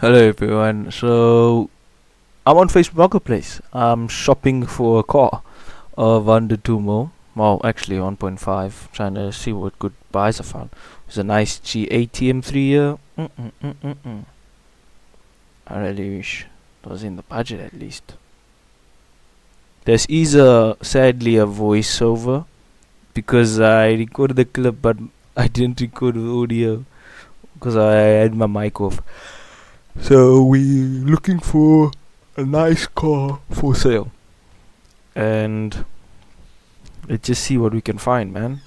Hello everyone. So I'm on Facebook Marketplace. I'm shopping for a car of under 2 mil. Well, actually 1.5. Trying to see what good buys I found. It's a nice G80 M3 here. I really wish it was in the budget at least. There's either sadly a voiceover because I recorded the clip but I didn't record the audio because I had my mic off. So we're looking for a nice car for sale. And let's just see what we can find, man.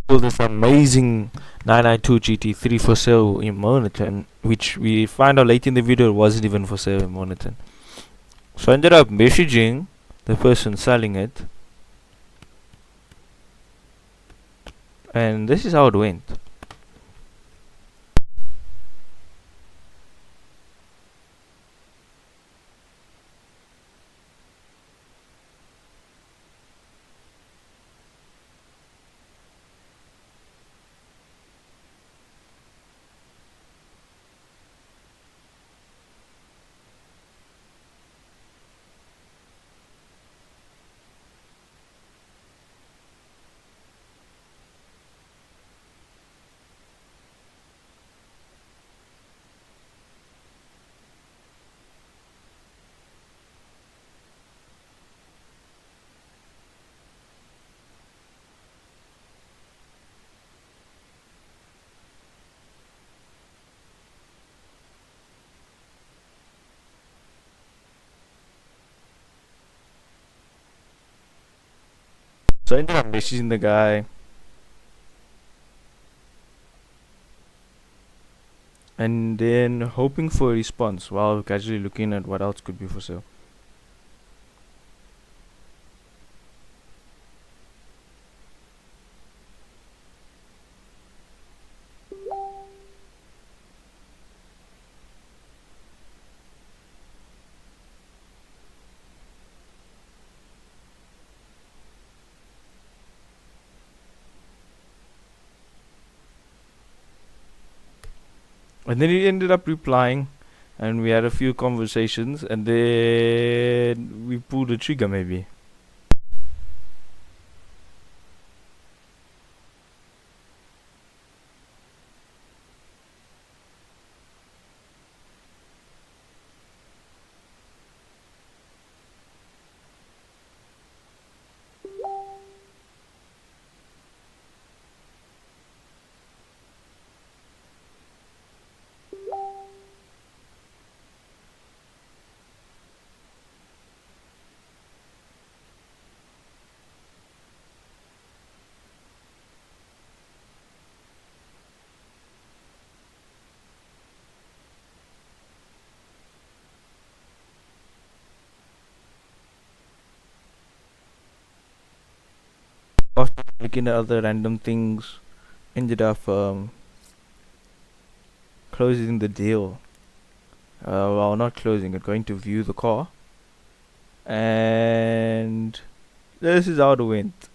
So this amazing 992 GT3 for sale in Moniton, which we find out late in the video it wasn't even for sale in Moniton. So I ended up messaging the person selling it, and this is how it went. So I ended up messaging the guy, and then hoping for a response while casually looking at what else could be for sale. And then he ended up replying, and we had a few conversations, and then we pulled the trigger maybe. After looking at other random things, ended up closing the deal. Well, not closing it, going to view the car, and this is how it went.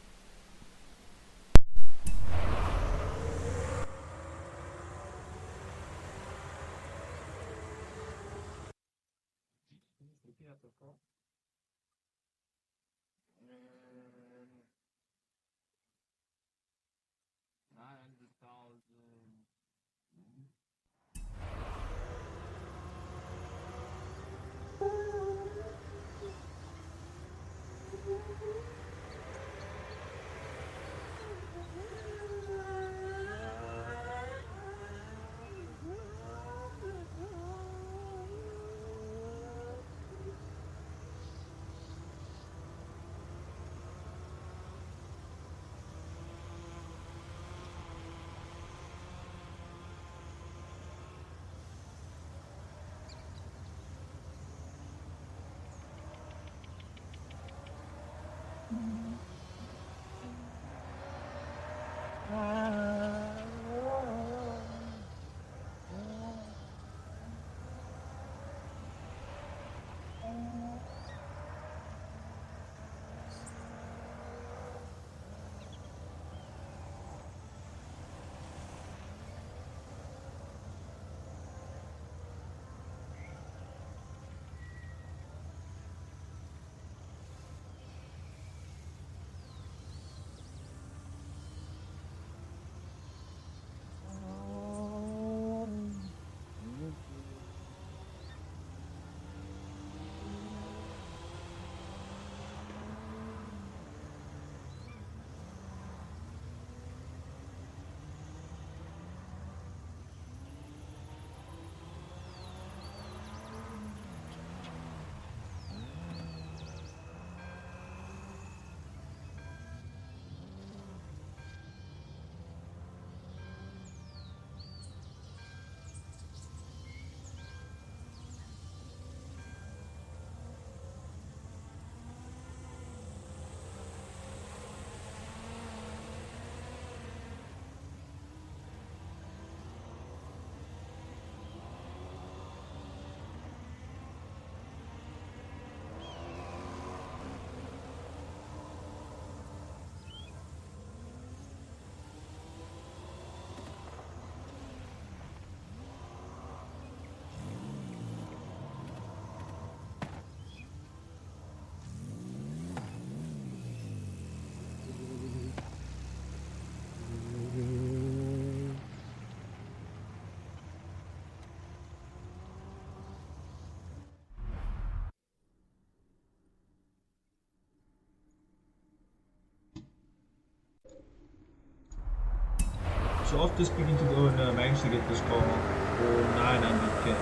So after speaking to the owner, I managed to get this car for 900k.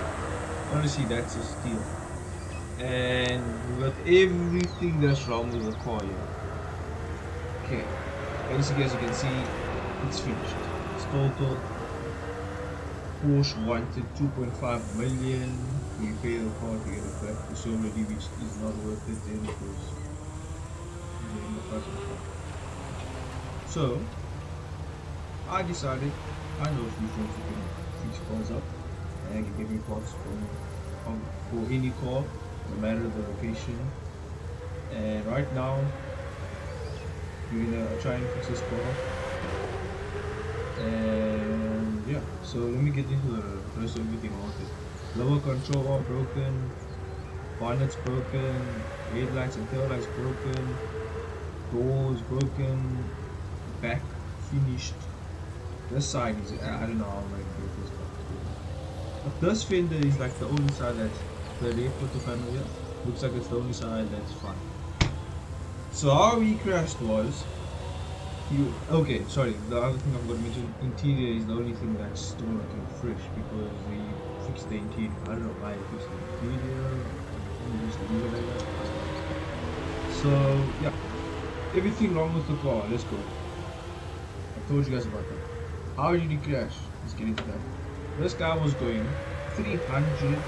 Honestly, that's a steal. And with everything that's wrong with the car, yeah. Okay. Basically, as you can see, it's finished. It's total. Porsche wanted 2.5 million to repair the car to get it back to solidity, which is not worth it then because in the price of the car. So I decided I know a few friends who can fix cars up and can give me parts for any car, no matter the location. And right now we're gonna try and fix this car. And yeah, so let me get into the rest of everything about it. Lower control arm broken, bonnet's broken, headlights and taillights broken, doors broken, back finished. This side is I don't know how I'm gonna get this back together. But this fender is like the only side that's the rear quarter panel here. Looks like it's the only side that's fine. So how we crashed was you okay, sorry, the other thing I'm gonna mention, interior is the only thing that's still looking fresh because we fixed the interior. I don't know why I fixed the interior, maybe just leave it like that. I don't know. So yeah, everything wrong with the car, let's go. I told you guys about that. How did he crash? Let's get into that. This guy was going 300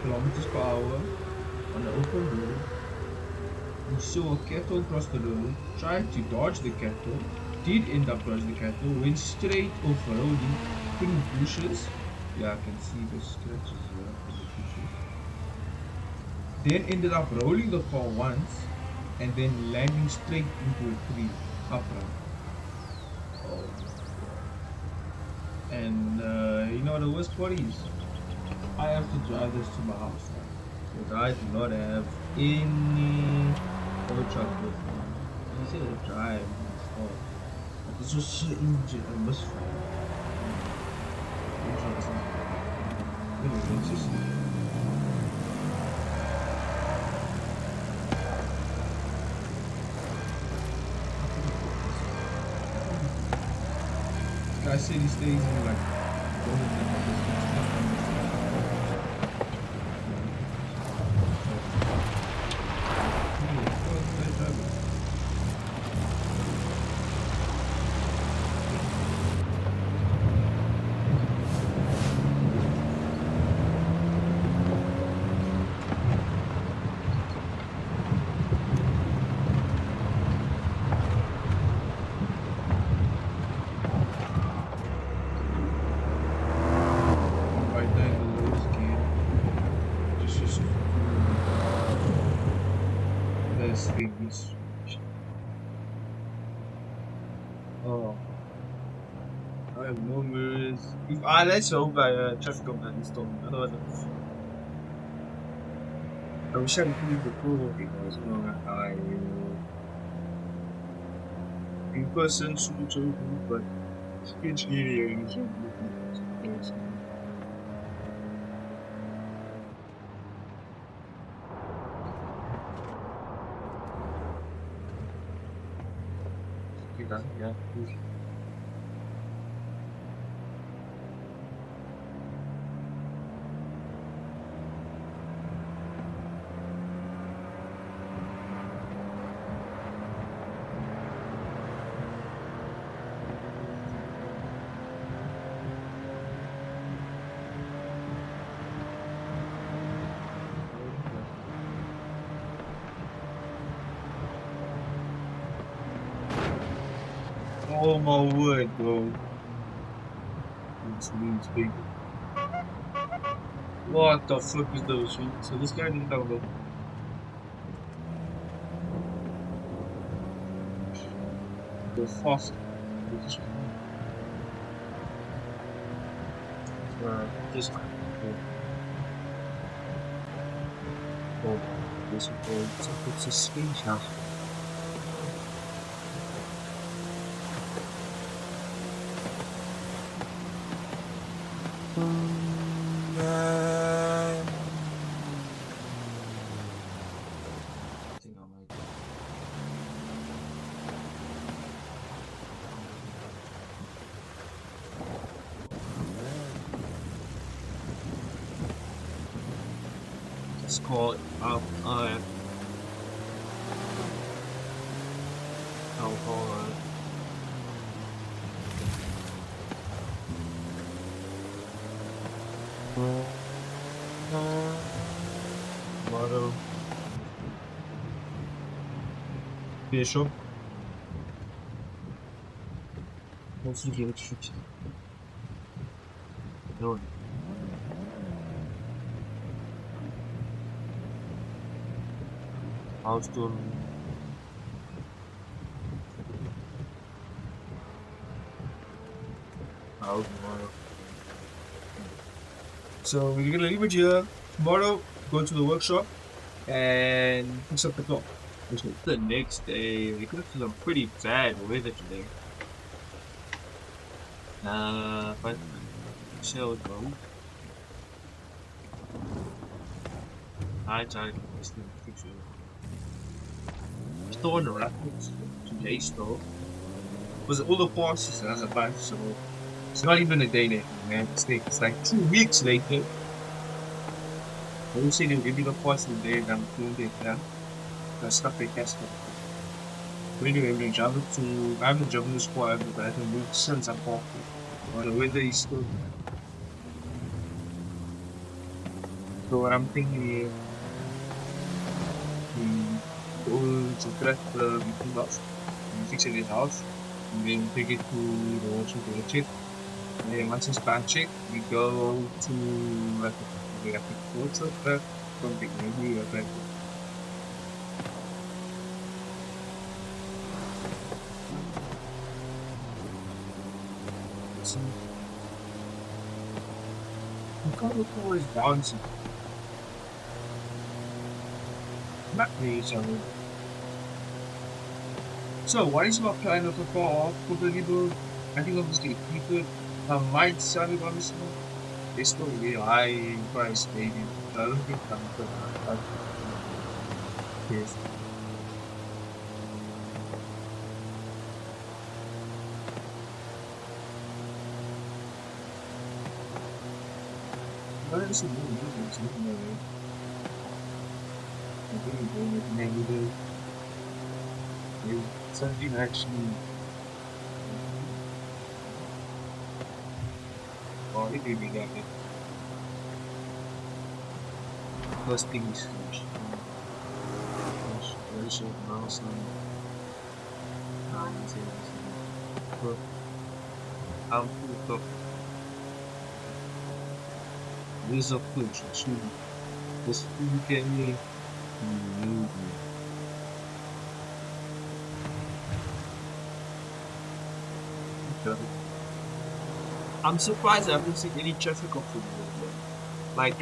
kilometers per hour on an open road. He saw a cattle cross the road, tried to dodge the cattle, did end up dodging the cattle, went straight off roading, hitting bushes. Yeah, I can see the scratches here from the bushes. Then ended up rolling the car once and then landing straight into a tree upright. Oh my god. And you know the worst part is, I have to drive this to my house now. Because I do not have any tow truck with me. I say to drive and install. Like it's just so injured and misfire. Tow truck's not. Anyway, let's just see. This guy said he stays in like right there in the lowest gear. Just this thing is. Oh, I have no mirrors. If let's hope traffic of that installed me. Otherwise, I wish I could leave the pool because you know I in person super good, but speech here is yeah. Oh my word, bro. It's big. What the fuck is those? So this guy didn't have the fast. This guy. Oh, this it's a speech house. I think I might. It's called alcohol. Model. Bishop. Nasıl geri düşük? No. Houston. House model. So we're gonna leave it here. Tomorrow, go to the workshop and fix up the car. The next day, we got some pretty bad weather today. But chill though. I tried to fix it. Store in the rapids today store. Was all the Porsches as a bunch, so it's not even a day later, man. It's like 2 weeks later. I would say they'll give me the Porsche today and I'm doing it, yeah. The stuff they tested. But anyway, I haven't driven this car ever, but I haven't moved since I bought it. Or the weather is still. So what I'm thinking is, go to crack the meeting box and fix it in his house. And then take it to the workshop to the check. And then once it's done check, we go to like a workshop crack, something maybe a crack. So, the car look always bouncing. Not really, sorry. So, what is my plan of the car for the people? I think obviously people might sell it honestly. It's still really high in price, maybe. I don't think I'm gonna yes. But it's a really good it's looking at it. I think it's really negative. Something actually. Oh, it really got it. First thing is finish. Very short mouse and but I'm full of this of push actually. This food can be I'm surprised I haven't seen any traffic off the road. Like,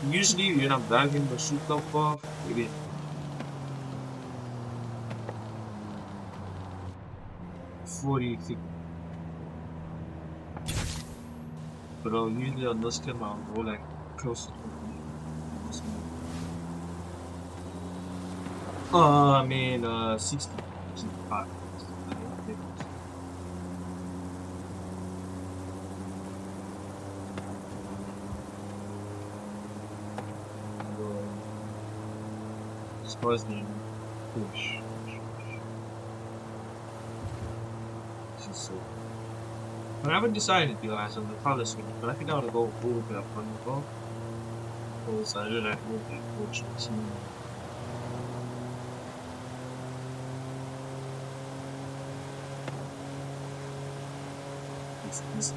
usually when I'm driving the shoot up off, it is 40, 50. But usually on this time I'll go like close to 20. I mean, 60, 65. First name, push. This is so. But I haven't decided, guys, on the color scheme, but I think I want to go blue with that one as well. Because I really like that Porsche team. This.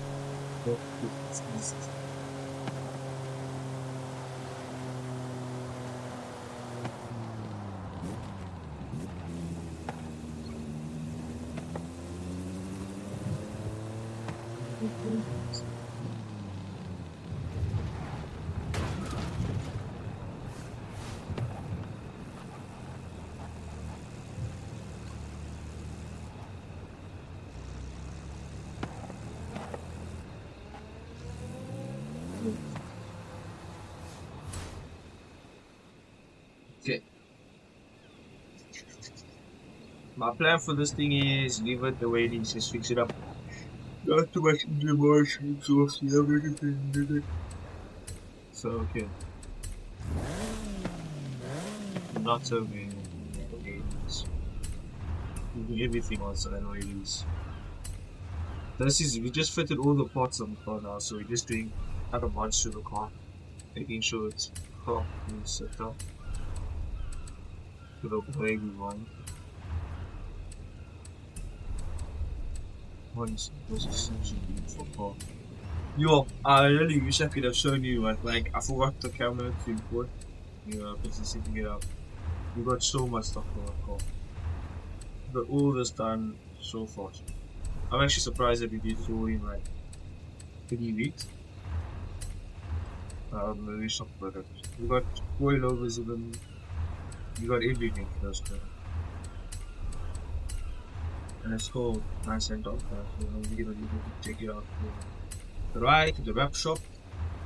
Okay. My plan for this thing is leave it the way it is, just fix it up. Not too much emotion, so see everything. So okay. not so man. Okay, it's moving everything outside what it is. This is we just fitted all the parts on the car now, so we're just doing other mods to the car, making sure it's properly set up to the way we want. Once it was such a beautiful car. Yo, I really wish I could have shown you, but like I forgot the camera to import. Because it's setting it up. We got so much stuff for our car. We got all this done so fast. I'm actually surprised that we did so in like 3 weeks. I'm really shocked about that. We got coilovers in them. We got everything for those cars. And it's called nice and dark. So we're gonna need to take it out to the right to the wrap shop,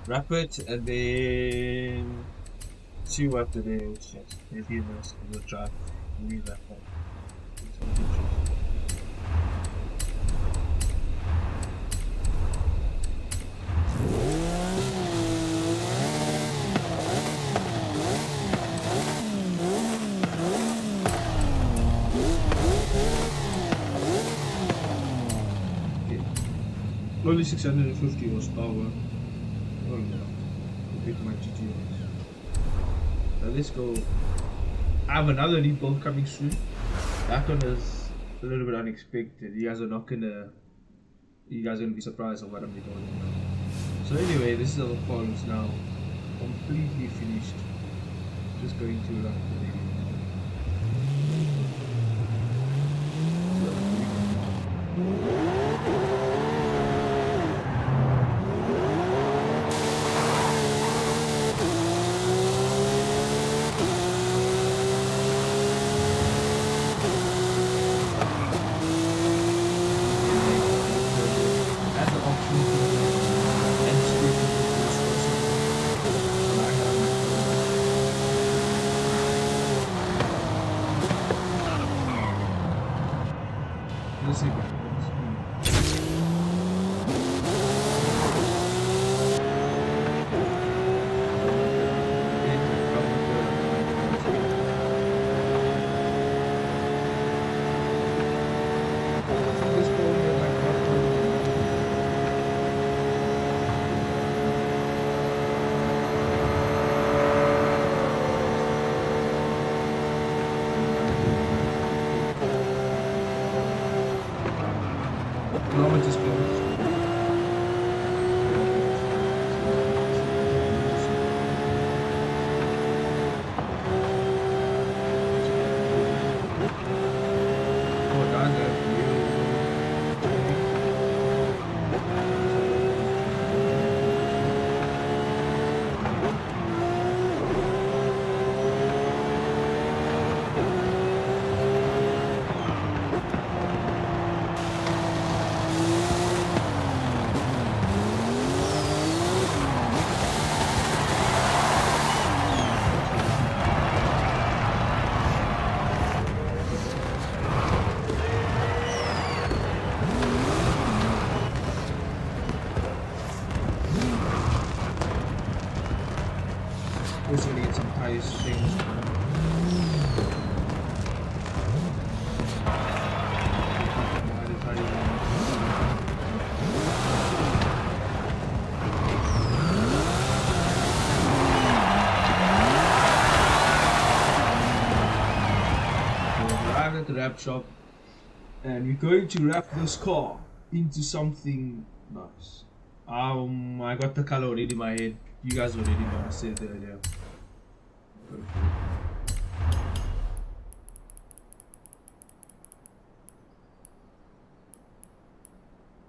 wrap it, and then see what the day is. Yes, maybe nice. We'll try. Leave that one. Only 650 horsepower. Oh no. Compared to my GT3. Now let's go. I have another rebuild coming soon. That one is a little bit unexpected. You guys are not gonna. You guys are gonna be surprised at what I'm doing. So anyway, this is our car is now completely finished. Just going to like let's see what happens. Kilometers per Also need some tires changed. Arrived at the wrap shop, and we're going to wrap this car into something nice. I got the color already in my head. You guys already know. I said that earlier.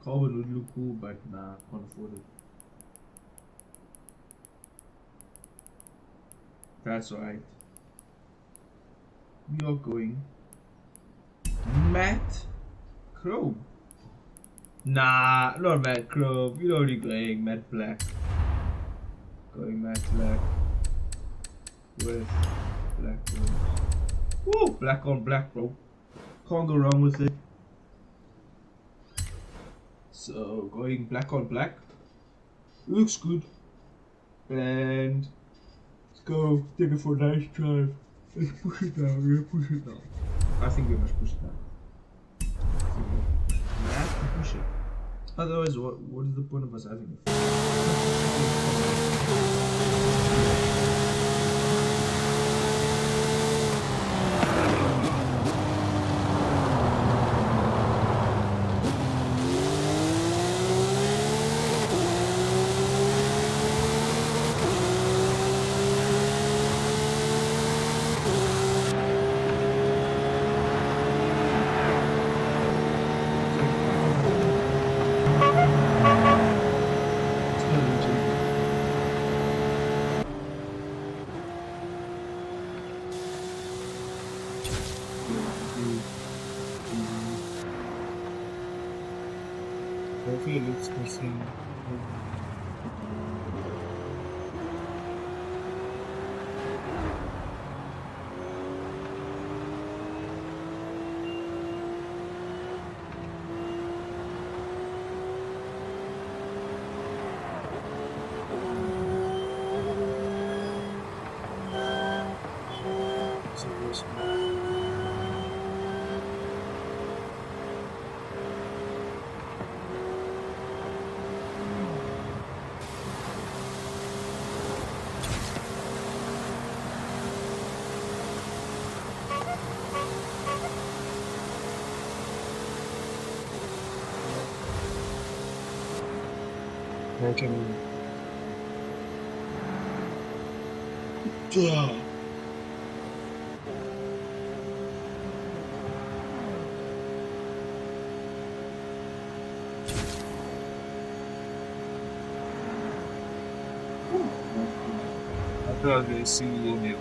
Carbon would look cool, but nah, can't afford it. That's right. We are going matte chrome. Nah, not matte chrome. You're already going matte black. Going matte black with black chrome. Woo! Black on black, bro. Can't go wrong with it. So going black on black looks good, and let's go take it for a nice drive. Let's push it down. We're gonna push it down. I think we must push it down. We have to push it. Otherwise, what is the point of us having it? It's not reaching. Hopefully it looks the same. Okay. I thought they see you in it.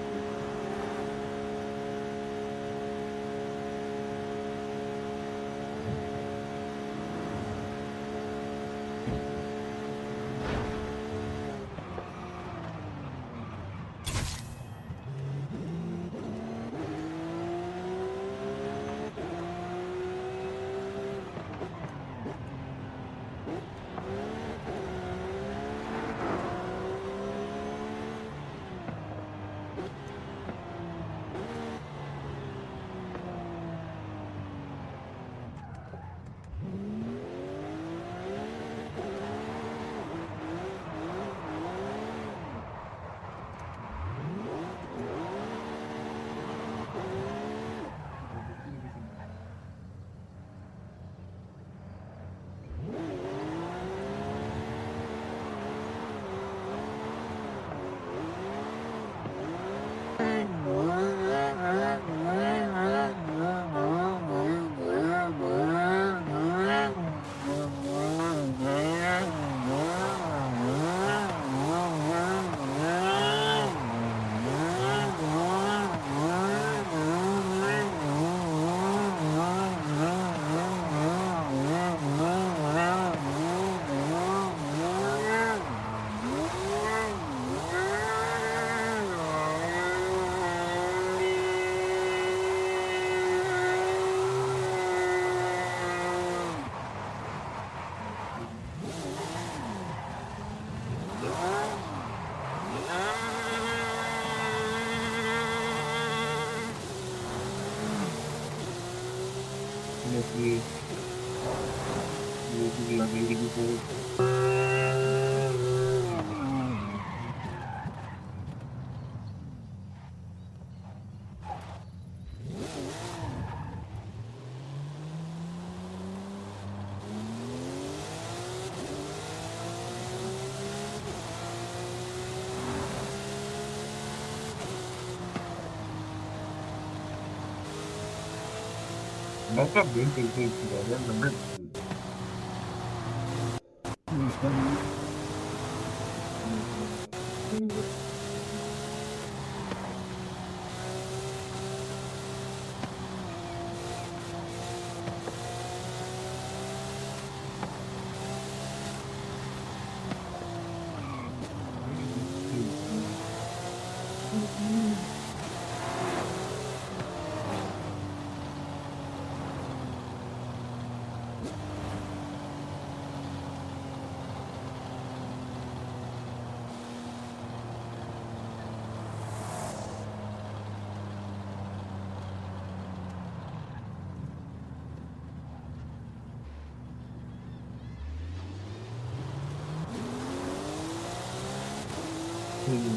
Hopefully, people are ready to go. That's a big thing together. It will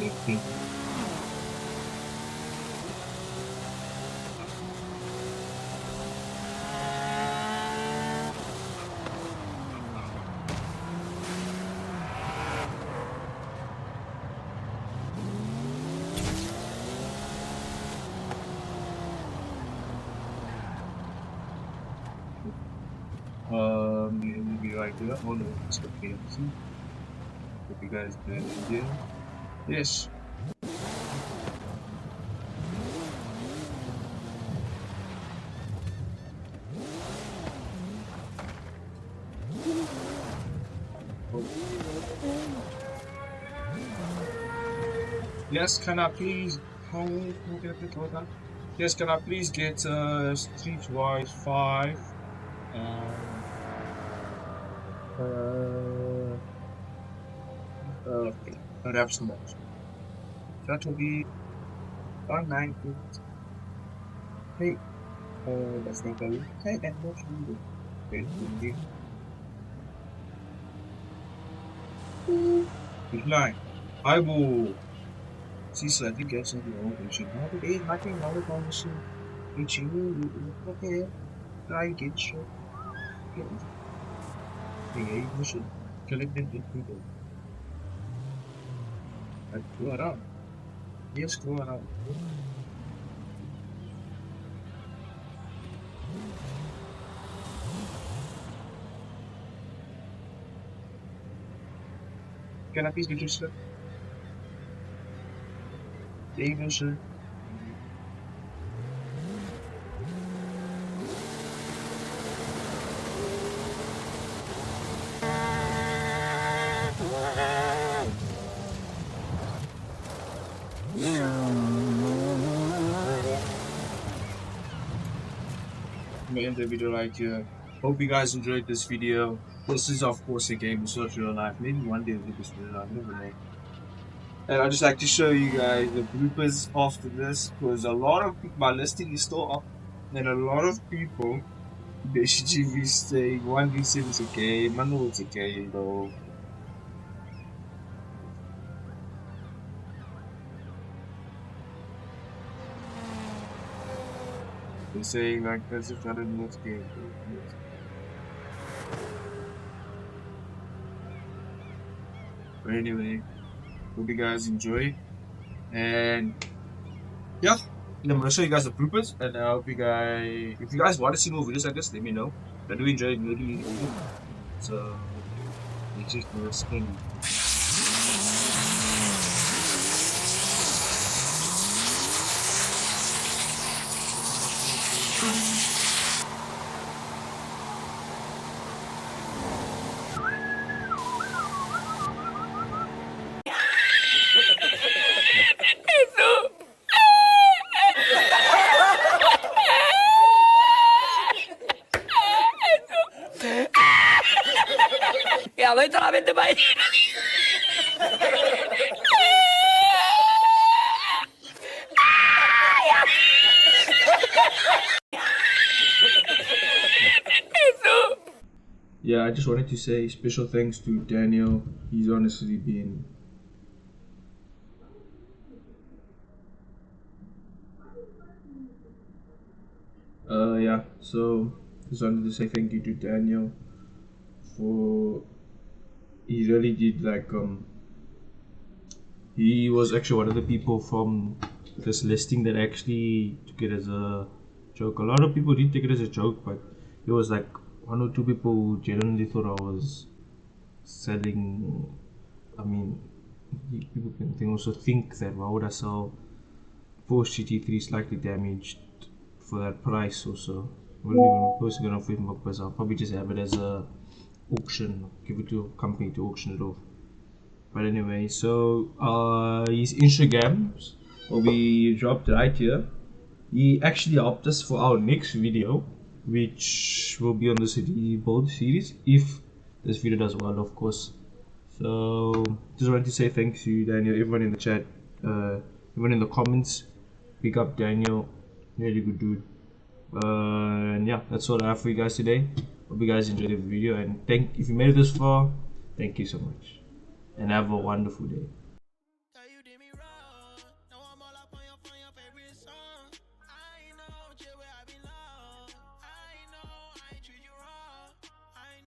be right there. Oh no, it's okay. Hope you guys did it. Yes. Yes, can I please? Hold on. Yes, can I please get Streetwise 5 and rap smokes. That will be 190. Hey, that's not very. Hey, and what should we do? Wait, decline. I will see slightly gets into the operation. Now today, nothing now the conversation. Which you okay. Try get shot. Yeah, you should collect them in people. Go around. Yes, go around. Can I please get your stuff? There you go, sir. I'm gonna end the video right here. Hope you guys enjoyed this video. This is of course a game, it's not real life. Maybe one day we'll do this real life, never know. And I'd just like to show you guys the bloopers after this, because a lot of my listing is still up, and a lot of people basically be saying 1v7 is okay, manual is okay though. They're saying like that's just not in this game. But anyway, hope you guys enjoy. And yeah, I'm gonna show you guys the bloopers, and I hope you guys, if you guys want to see more videos like this, let me know. I do enjoy making these videos, so it's just more skin. Ya lo solamente para Yeah, I just wanted to say special thanks to Daniel. He's honestly been yeah, so just wanted to say thank you to Daniel for he really did like he was actually one of the people from this listing that actually took it as a joke. A lot of people did take it as a joke, but it was like one or two people who genuinely thought I was selling. I mean, people can also think that why would I sell Porsche GT3 slightly damaged for that price also. I wasn't even posting it on Facebook because I'll probably just have it as a auction, give it to a company to auction it off. But anyway, so his Instagrams will be dropped right here. He actually helped us for our next video, which will be on the city build series if this video does well, of course. So just wanted to say thanks to Daniel, everyone in the chat, everyone in the comments. Pick up Daniel, really good dude. And yeah, that's all I have for you guys today. Hope you guys enjoyed the video, and if you made it this far, thank you so much, and have a wonderful day.